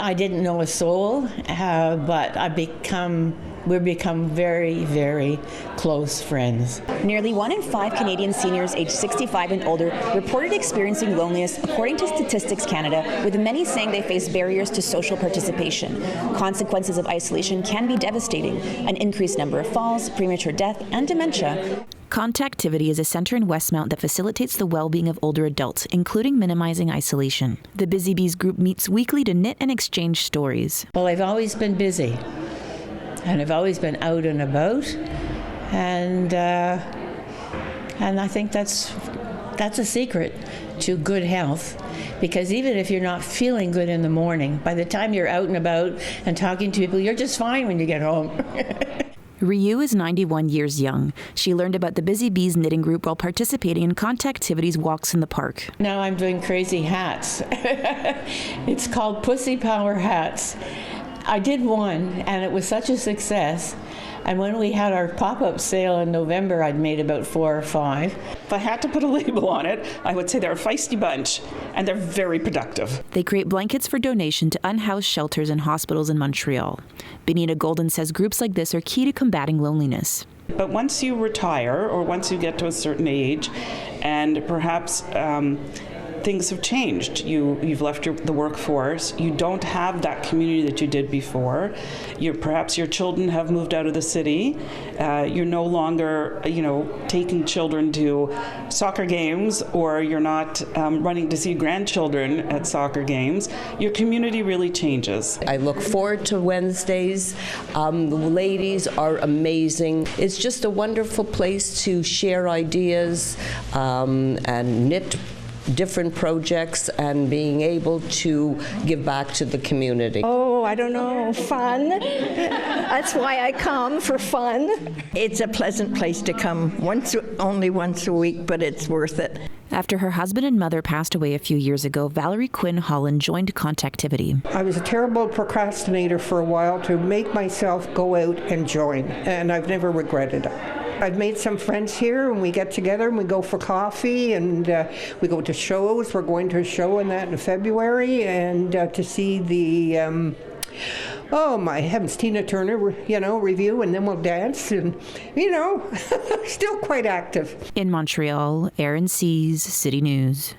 I didn't know a soul, but we've become very, very close friends. Nearly 1 in 5 Canadian seniors aged 65 and older reported experiencing loneliness, according to Statistics Canada, with many saying they face barriers to social participation. Consequences of isolation can be devastating: an increased number of falls, premature death, and dementia. Contactivity is a center in Westmount that facilitates the well-being of older adults, including minimizing isolation. The Busy Bees group meets weekly to knit and exchange stories. Well, I've always been busy, and I've always been out and about, and I think that's a secret to good health, because even if you're not feeling good in the morning, by the time you're out and about and talking to people, you're just fine when you get home. Rioux is 91 years young. She learned about the Busy Bees knitting group while participating in Contactivity's walks in the park. Now I'm doing crazy hats. It's called Pussy Power Hats. I did one, and it was such a success. And when we had our pop-up sale in November, I'd made about 4 or 5. If I had to put a label on it, I would say they're a feisty bunch, and they're very productive. They create blankets for donation to unhoused shelters and hospitals in Montreal. Bita Golden says groups like this are key to combating loneliness. But once you retire, or once you get to a certain age, and perhaps things have changed. You've left the workforce. You don't have that community that you did before. Perhaps your children have moved out of the city. You're no longer, taking children to soccer games, or you're not running to see grandchildren at soccer games. Your community really changes. I look forward to Wednesdays. The ladies are amazing. It's just a wonderful place to share ideas and knit different projects and being able to give back to the community. Oh, I don't know, fun. That's why I come, for fun. It's a pleasant place to come, only once a week, but it's worth it. After her husband and mother passed away a few years ago, Valerie Quinn Holland joined Contactivity. I was a terrible procrastinator for a while to make myself go out and join, and I've never regretted it. I've made some friends here, and we get together and we go for coffee, and we go to shows. We're going to a show in February, and to see the oh my heavens, Tina Turner, review, and then we'll dance, and still quite active. In Montreal, Erin Seize, City News.